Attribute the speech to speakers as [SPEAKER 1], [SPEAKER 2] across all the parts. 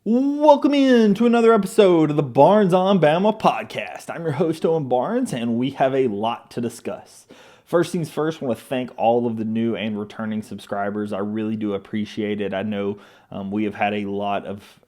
[SPEAKER 1] Welcome in to another episode of the Barnes on Bama podcast. I'm your host, Owen Barnes, and we have a lot to discuss. First things first, I want to thank all of the new and returning subscribers. I really do appreciate it. I know we have had a lot of,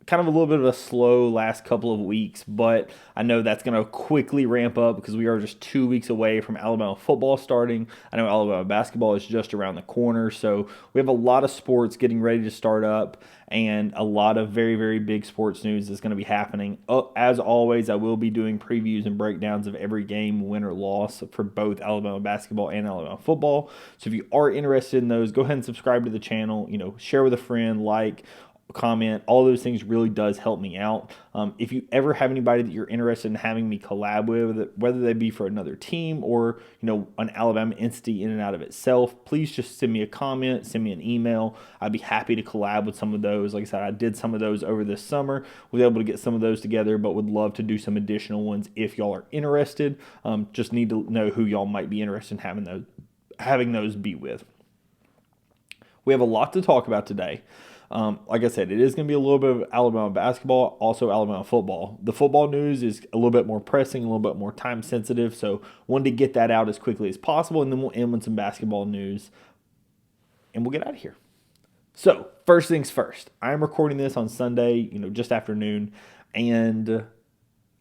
[SPEAKER 1] kind of a little bit of a slow last couple of weeks, but I know that's going to quickly ramp up because we are just 2 weeks away from Alabama football starting. I know Alabama basketball is just around the corner, so we have a lot of sports getting ready to start up and a lot of very, very big sports news is going to be happening. As always, I will be doing previews and breakdowns of every game, win or loss, for both Alabama basketball and Alabama football. So if you are interested in those, go ahead and subscribe to the channel, share with a friend, comment. All those things really does help me out. If you ever have anybody that you're interested in having me collab with, whether they be for another team or an Alabama entity in and out of itself, please just send me a comment, send me an email. I'd be happy to collab with some of those. Like I said, I did some of those over this summer. Was able to get some of those together, but would love to do some additional ones if y'all are interested. Just need to know who y'all might be interested in having those be with. We have a lot to talk about today. Like I said, it is going to be a little bit of Alabama basketball, also Alabama football. The football news is a little bit more pressing, a little bit more time sensitive, so wanted to get that out as quickly as possible, and then we'll end with some basketball news, and we'll get out of here. So, first things first, I'm recording this on Sunday, just afternoon, and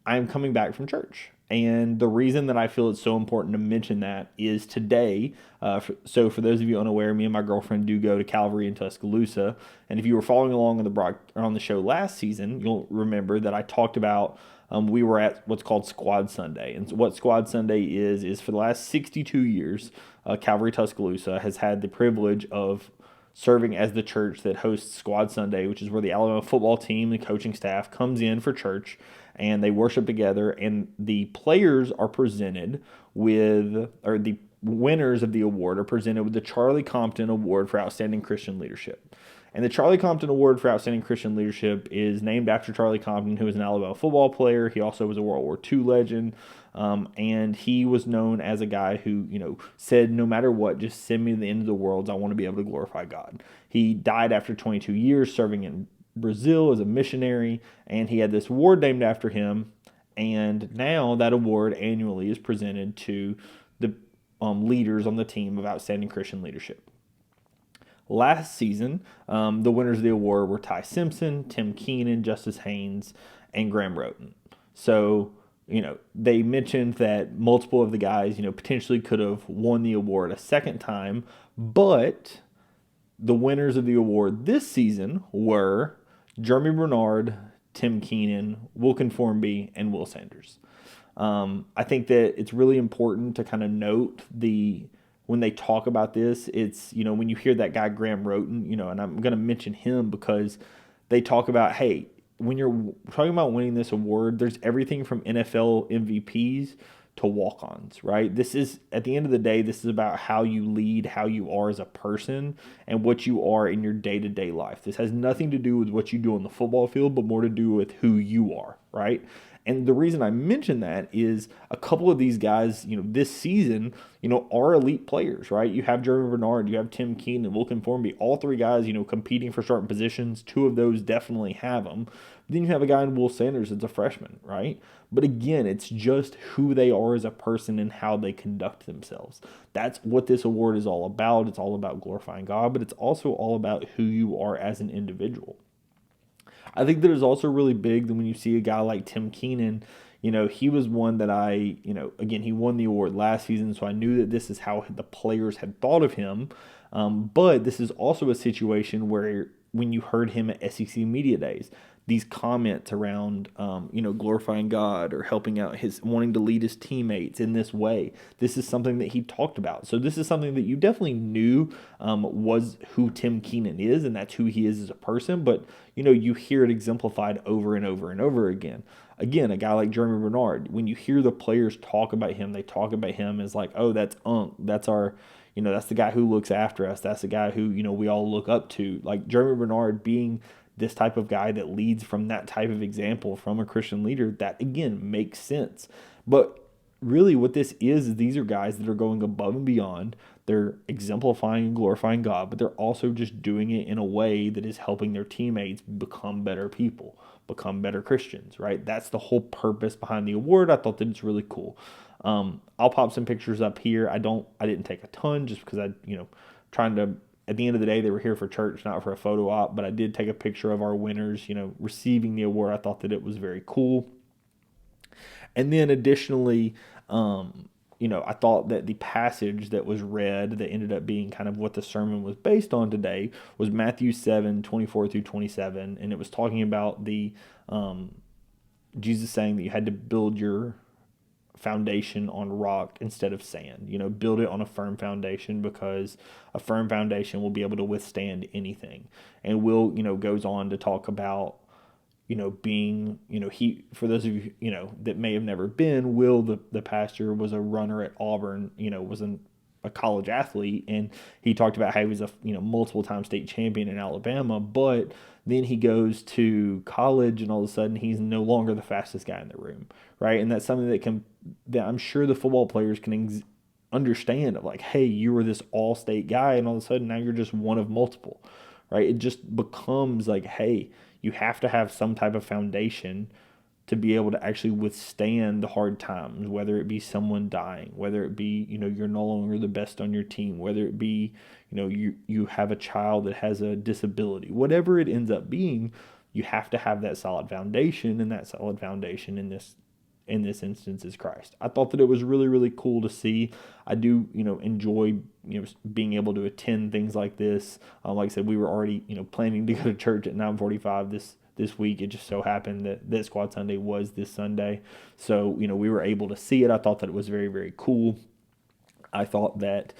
[SPEAKER 1] I'm coming back from church. And the reason that I feel it's so important to mention that is today. So for those of you unaware, me and my girlfriend do go to Calvary in Tuscaloosa. And if you were following along on the show last season, you'll remember that I talked about we were at what's called Squad Sunday. And what Squad Sunday is for the last 62 years, Calvary Tuscaloosa has had the privilege of serving as the church that hosts Squad Sunday, which is where the Alabama football team, the coaching staff, comes in for church, and they worship together, and the players are presented with, or the winners of the award are presented with the Charlie Compton Award for Outstanding Christian Leadership. And the Charlie Compton Award for Outstanding Christian Leadership is named after Charlie Compton, who was an Alabama football player. He also was a World War II legend. And he was known as a guy who, said, no matter what, just send me to the end of the world. I want to be able to glorify God. He died after 22 years serving in Brazil as a missionary, and he had this award named after him. And now that award annually is presented to the leaders on the team of Outstanding Christian Leadership. Last season, the winners of the award were Ty Simpson, Tim Keitenn, Justice Haynes, and Graham Roten. So, they mentioned that multiple of the guys, potentially could have won the award a second time, but the winners of the award this season were Jeremy Bernard, Tim Keitenn, Wilkin Formby, and Will Sanders. I think that it's really important to kind of note when they talk about this, it's, when you hear that guy Graham Roten, and I'm going to mention him because they talk about, hey, when you're talking about winning this award, there's everything from NFL MVPs to walk-ons, right? This is, at the end of the day, this is about how you lead, how you are as a person, and what you are in your day-to-day life. This has nothing to do with what you do on the football field, but more to do with who you are, right? And the reason I mention that is a couple of these guys, this season, are elite players, right? You have Jeremy Bernard, you have Tim Keitenn, and Wilkin Formby, all three guys, competing for certain positions. Two of those definitely have them. But then you have a guy in Will Sanders that's a freshman, right? But again, it's just who they are as a person and how they conduct themselves. That's what this award is all about. It's all about glorifying God, but it's also all about who you are as an individual. I think that is also really big that when you see a guy like Tim Keitenn, he was one that again, he won the award last season, so I knew that this is how the players had thought of him. But this is also a situation where when you heard him at SEC Media Days, these comments around, glorifying God or helping out wanting to lead his teammates in this way. This is something that he talked about. So this is something that you definitely knew was who Tim Keitenn is, and that's who he is as a person. But, you hear it exemplified over and over and over again. Again, a guy like Jeremy Bernard, when you hear the players talk about him, they talk about him as like, oh, that's Unc. That's our, that's the guy who looks after us. That's the guy who, we all look up to. Like Jeremy Bernard being this type of guy that leads from that type of example from a Christian leader, that again makes sense. But really what this is these are guys that are going above and beyond. they're exemplifying and glorifying God, but they're also just doing it in a way that is helping their teammates become better people, become better Christians, right? That's the whole purpose behind the award. I thought that it's really cool. I'll pop some pictures up here. I didn't take a ton just because trying to, at the end of the day, they were here for church, not for a photo op, but I did take a picture of our winners, receiving the award. I thought that it was very cool. And then additionally, I thought that the passage that was read that ended up being kind of what the sermon was based on today was Matthew 7:24 through 27. And it was talking about the Jesus saying that you had to build your foundation on rock instead of sand. Build it on a firm foundation, because a firm foundation will be able to withstand anything. And Will, goes on to talk about being, he, for those of you, that may have never been, Will, the pastor, was a runner at Auburn, was a college athlete. And he talked about how he was a, multiple time state champion in Alabama, but then he goes to college and all of a sudden he's no longer the fastest guy in the room. Right. And that's something that I'm sure the football players can understand, of like, hey, you were this all state guy and all of a sudden now you're just one of multiple. Right. It just becomes like, hey, you have to have some type of foundation to be able to actually withstand the hard times, whether it be someone dying, whether it be, you're no longer the best on your team, whether it be, you have a child that has a disability, whatever it ends up being, you have to have that solid foundation, and that solid foundation in this instance is Christ. I thought that it was really, really cool to see. I do, enjoy, being able to attend things like this. Like I said, we were already, planning to go to church at 9:45 this week. It just so happened that Squad Sunday was this Sunday. So, we were able to see it. I thought that it was very, very cool. I thought that,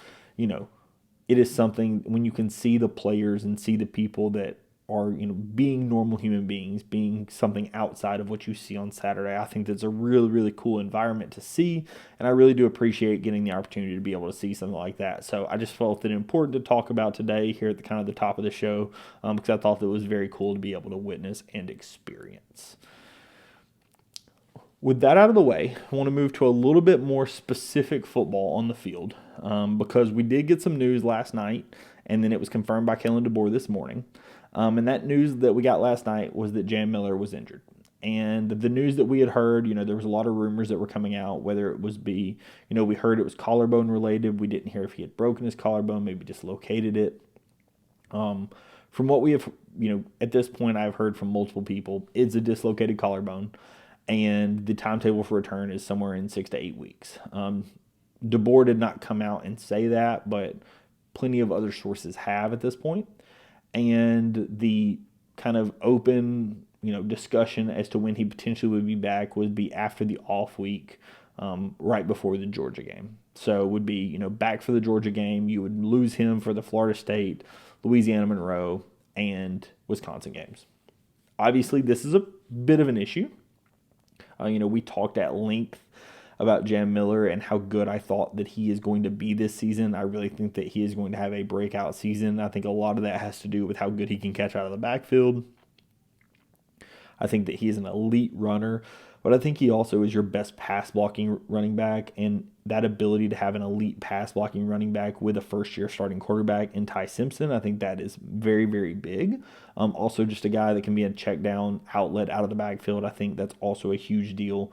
[SPEAKER 1] it is something when you can see the players and see the people that are, being normal human beings, being something outside of what you see on Saturday. I think that's a really, really cool environment to see, and I really do appreciate getting the opportunity to be able to see something like that. So I just felt it important to talk about today here at the kind of the top of the show, because I thought that it was very cool to be able to witness and experience. With that out of the way, I want to move to a little bit more specific football on the field, because we did get some news last night, and then it was confirmed by Kalen DeBoer this morning. And that news that we got last night was that Jam Miller was injured. And the news that we had heard, there was a lot of rumors that were coming out, whether it was we heard it was collarbone related. We didn't hear if he had broken his collarbone, maybe dislocated it. From what we have, at this point, I've heard from multiple people, it's a dislocated collarbone. And the timetable for return is somewhere in 6 to 8 weeks. DeBoer did not come out and say that, but plenty of other sources have at this point. And the kind of open, discussion as to when he potentially would be back would be after the off week, right before the Georgia game. So it would be, back for the Georgia game. You would lose him for the Florida State, Louisiana Monroe, and Wisconsin games. Obviously, this is a bit of an issue. We talked at length about Jam Miller and how good I thought that he is going to be this season. I really think that he is going to have a breakout season. I think a lot of that has to do with how good he can catch out of the backfield. I think that he is an elite runner, but I think he also is your best pass blocking running back, and that ability to have an elite pass blocking running back with a first-year starting quarterback in Ty Simpson, I think that is very, very big. Also just a guy that can be a check down outlet out of the backfield. I think that's also a huge deal.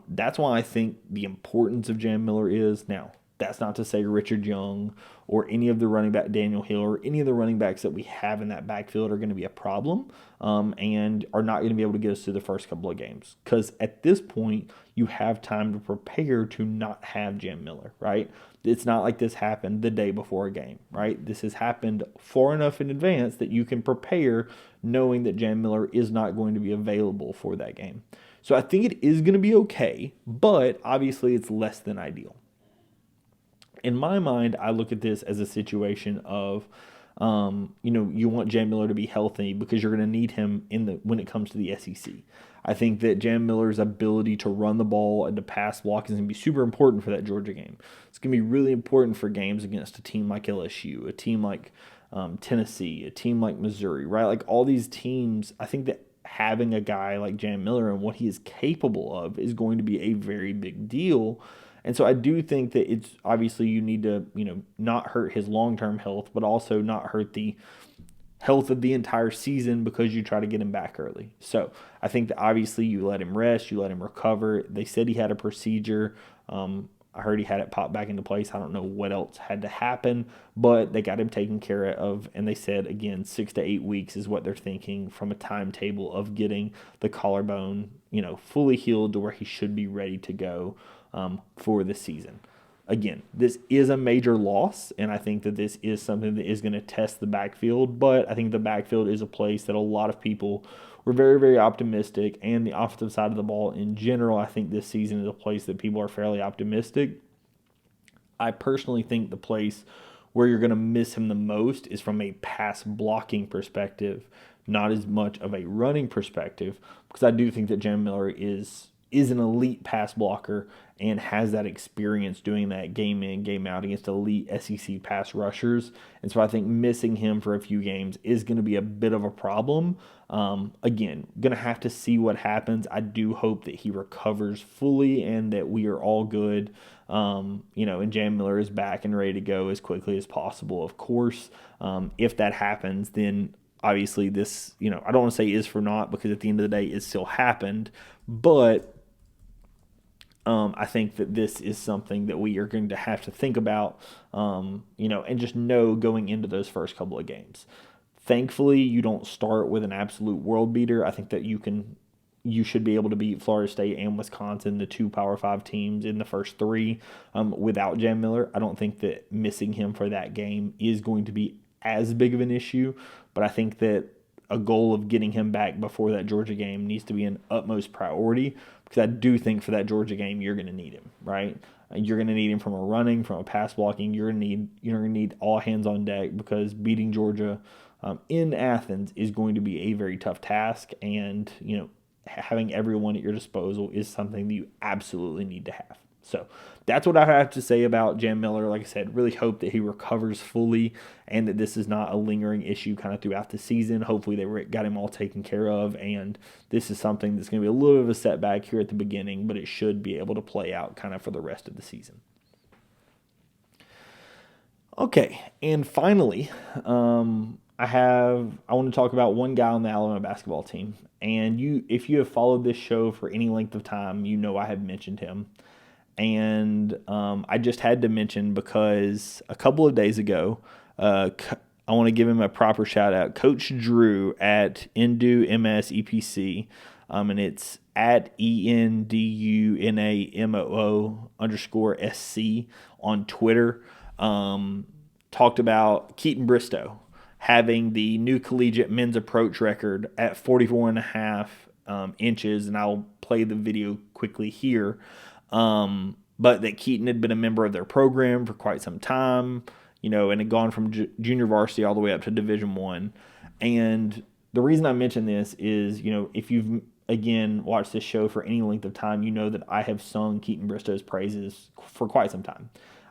[SPEAKER 1] That's why I think the importance of Jam Miller is now. That's not to say Richard Young or any of the running back, Daniel Hill, or any of the running backs that we have in that backfield are going to be a problem, and are not going to be able to get us through the first couple of games. Because at this point, you have time to prepare to not have Jam Miller, right? It's not like this happened the day before a game, right? This has happened far enough in advance that you can prepare knowing that Jam Miller is not going to be available for that game. So I think it is going to be okay, but obviously it's less than ideal. In my mind, I look at this as a situation of, you want Jam Miller to be healthy because you're going to need him when it comes to the SEC. I think that Jam Miller's ability to run the ball and to pass block is going to be super important for that Georgia game. It's going to be really important for games against a team like LSU, a team like Tennessee, a team like Missouri, right? Like all these teams, I think that having a guy like Jam Miller and what he is capable of is going to be a very big deal. And so I do think that it's obviously you need to, not hurt his long-term health, but also not hurt the health of the entire season because you try to get him back early. So I think that obviously you let him rest, you let him recover. They said he had a procedure. I heard he had it pop back into place. I don't know what else had to happen, but they got him taken care of. And they said, again, 6 to 8 weeks is what they're thinking from a timetable of getting the collarbone, fully healed to where he should be ready to go for the season. Again, this is a major loss, and I think that this is something that is going to test the backfield, but I think the backfield is a place that a lot of people were very, very optimistic, and the offensive side of the ball in general, I think this season is a place that people are fairly optimistic. I personally think the place where you're going to miss him the most is from a pass blocking perspective, not as much of a running perspective, because I do think that Jam Miller is an elite pass blocker and has that experience doing that game in, game out against elite SEC pass rushers. And so I think missing him for a few games is going to be a bit of a problem. Again, going to have to see what happens. I do hope that he recovers fully and that we are all good, and Jam Miller is back and ready to go as quickly as possible, of course. If that happens, then obviously this, I don't want to say is for naught because at the end of the day it still happened, but I think that this is something that we are going to have to think about, and just know going into those first couple of games. Thankfully, you don't start with an absolute world beater. I think that you should be able to beat Florida State and Wisconsin, the two Power 5 teams, in the first three without Jam Miller. I don't think that missing him for that game is going to be as big of an issue, but I think that a goal of getting him back before that Georgia game needs to be an utmost priority, because I do think for that Georgia game you're going to need him, right? You're going to need him from a running, from a pass blocking. You're going to need all hands on deck, because beating Georgia in Athens is going to be a very tough task, and having everyone at your disposal is something that you absolutely need to have. So that's what I have to say about Jam Miller. Like I said, really hope that he recovers fully and that this is not a lingering issue kind of throughout the season. Hopefully they got him all taken care of, and this is something that's going to be a little bit of a setback here at the beginning, but it should be able to play out kind of for the rest of the season. Okay, and finally, I want to talk about one guy on the Alabama basketball team. And if you have followed this show for any length of time, I have mentioned him. And I just had to mention because a couple of days ago, I want to give him a proper shout out. Coach Drew at EnduMSEPC, and it's at ENDUNAMOO_SC on Twitter, talked about Keitenn Bristow having the new collegiate men's approach record at 44.5 inches, and I'll play the video quickly here. But that Keitenn had been a member of their program for quite some time, and had gone from junior varsity all the way up to Division I. And the reason I mention this is, if you've, again, watched this show for any length of time, you know that I have sung Keitenn Bristow's praises for quite some time.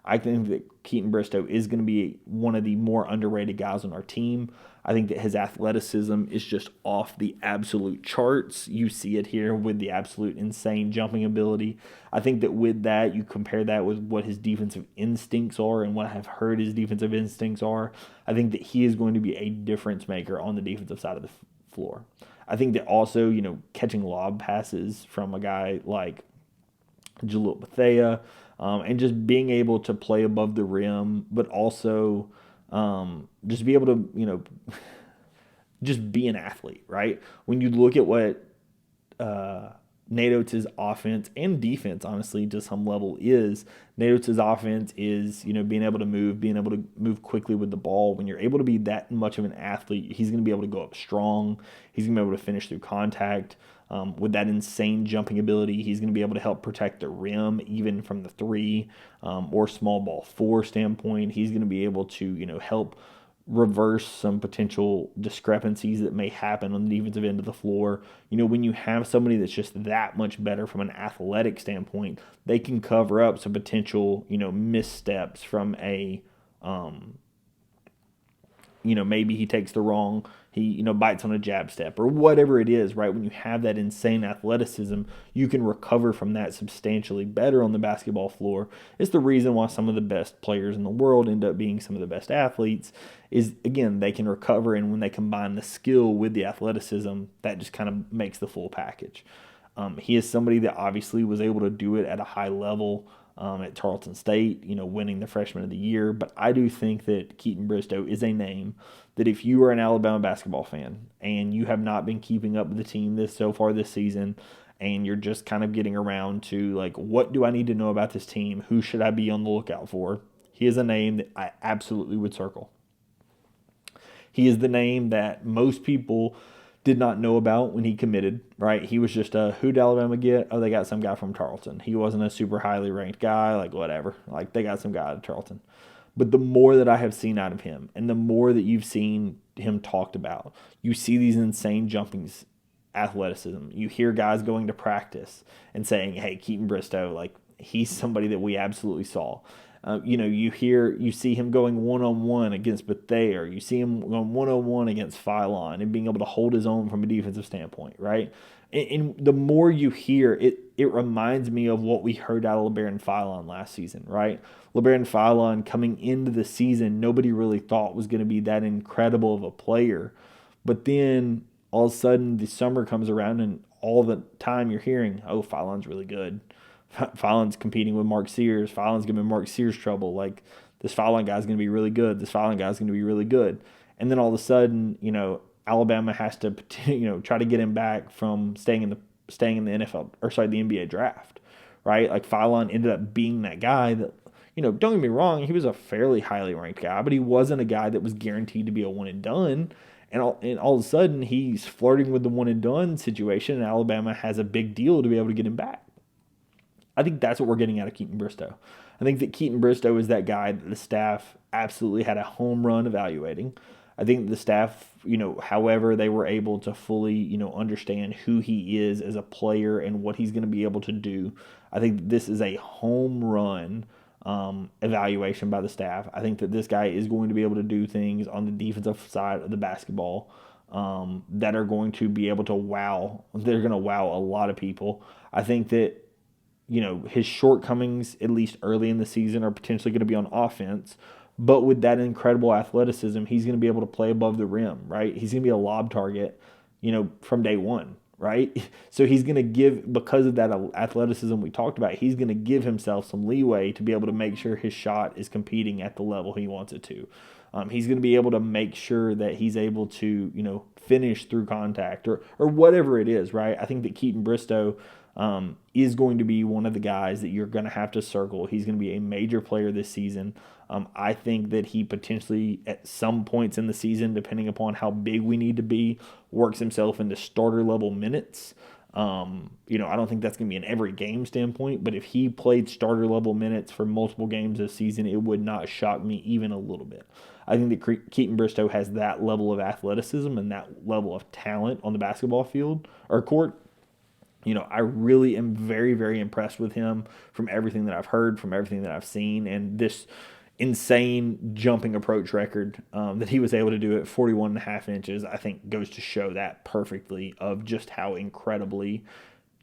[SPEAKER 1] I think that Keitenn Bristow is going to be one of the more underrated guys on our team. I think that his athleticism is just off the absolute charts. You see it here with the absolute insane jumping ability. I think that with that, you compare that with what his defensive instincts are and what I have heard his defensive instincts are. I think that he is going to be a difference maker on the defensive side of the floor. I think that also, catching lob passes from a guy like Jalil Bethea, and just being able to play above the rim, but also just be able to, just be an athlete, right? When you look at what Nate Oates' offense and defense, honestly, to some level is, Nate Oates' offense is, being able to move quickly with the ball. When you're able to be that much of an athlete, he's going to be able to go up strong. He's going to be able to finish through contact. With that insane jumping ability, he's going to be able to help protect the rim, even from the 3 or small ball 4 standpoint. He's going to be able to, help reverse some potential discrepancies that may happen on the defensive end of the floor. When you have somebody that's just that much better from an athletic standpoint, they can cover up some potential, missteps from a maybe he takes the wrong, he bites on a jab step or whatever it is, right? When you have that insane athleticism, you can recover from that substantially better on the basketball floor. It's the reason why some of the best players in the world end up being some of the best athletes is, again, they can recover, and when they combine the skill with the athleticism, that just kind of makes the full package. He is somebody that obviously was able to do it at a high level at Tarleton State, winning the Freshman of the Year. But I do think that Keitenn Bristow is a name that if you are an Alabama basketball fan and you have not been keeping up with the team so far this season, and you're just kind of getting around to, like, what do I need to know about this team? Who should I be on the lookout for? He is a name that I absolutely would circle. He is the name that most people did not know about when he committed, right? He was just who'd Alabama get? Oh, they got some guy from Tarleton. He wasn't a super highly ranked guy, like whatever. Like they got some guy out of Tarleton. But the more that I have seen out of him and the more that you've seen him talked about, you see these insane jumpings, athleticism. You hear guys going to practice and saying, hey, Keitenn Bristow, like he's somebody that we absolutely saw. You see him going one-on-one against Bethea. You see him going one-on-one against Phylon and being able to hold his own from a defensive standpoint, right? And the more you hear, it reminds me of what we heard out of LeBaron Phylon last season, right? LeBaron Phylon coming into the season, nobody really thought was going to be that incredible of a player. But then all of a sudden the summer comes around and all the time you're hearing, oh, Phylon's really good. Phylon's competing with Mark Sears. Phylon's giving Mark Sears trouble. Like, this Phylon guy's going to be really good. This Phylon guy's going to be really good. And then all of a sudden, Alabama has to, try to get him back from staying in the NFL, or sorry, the NBA draft, right? Like, Phylon ended up being that guy that, don't get me wrong, he was a fairly highly ranked guy, but he wasn't a guy that was guaranteed to be a one and done. And all of a sudden, he's flirting with the one and done situation, and Alabama has a big deal to be able to get him back. I think that's what we're getting out of Keitenn Bristow. I think that Keitenn Bristow is that guy that the staff absolutely had a home run evaluating. I think the staff, however they were able to fully, understand who he is as a player and what he's going to be able to do. I think this is a home run evaluation by the staff. I think that this guy is going to be able to do things on the defensive side of the basketball that are going to be able to wow. They're going to wow a lot of people. I think that his shortcomings, at least early in the season, are potentially going to be on offense. But with that incredible athleticism, he's going to be able to play above the rim, right? He's going to be a lob target, from day one, right? So he's going to give, because of that athleticism we talked about, he's going to give himself some leeway to be able to make sure his shot is competing at the level he wants it to. He's going to be able to make sure that he's able to, finish through contact or whatever it is, right? I think that Keitenn Bristow is going to be one of the guys that you're going to have to circle. He's going to be a major player this season. I think that he potentially, at some points in the season, depending upon how big we need to be, works himself into starter level minutes. I don't think that's going to be an every game standpoint, but if he played starter level minutes for multiple games this season, it would not shock me even a little bit. I think that Keitenn Bristow has that level of athleticism and that level of talent on the basketball field or court. I really am very, very impressed with him from everything that I've heard, from everything that I've seen, and this insane jumping approach record that he was able to do at 41.5 inches, I think goes to show that perfectly of just how incredibly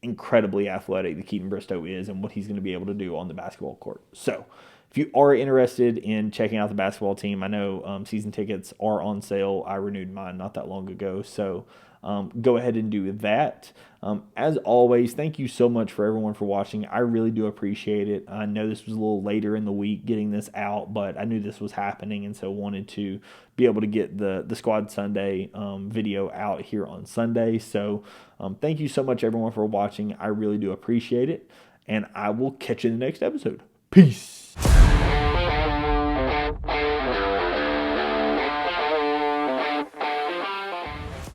[SPEAKER 1] athletic the Keitenn Bristow is and what he's going to be able to do on the basketball court. So if you are interested in checking out the basketball team, I know season tickets are on sale. I renewed mine not that long ago, so go ahead and do that. As always, thank you so much for everyone for watching. I really do appreciate it. I know this was a little later in the week getting this out, but I knew this was happening, and so wanted to be able to get the Squad Sunday video out here on Sunday. So thank you so much, everyone, for watching. I really do appreciate it, and I will catch you in the next episode. Peace.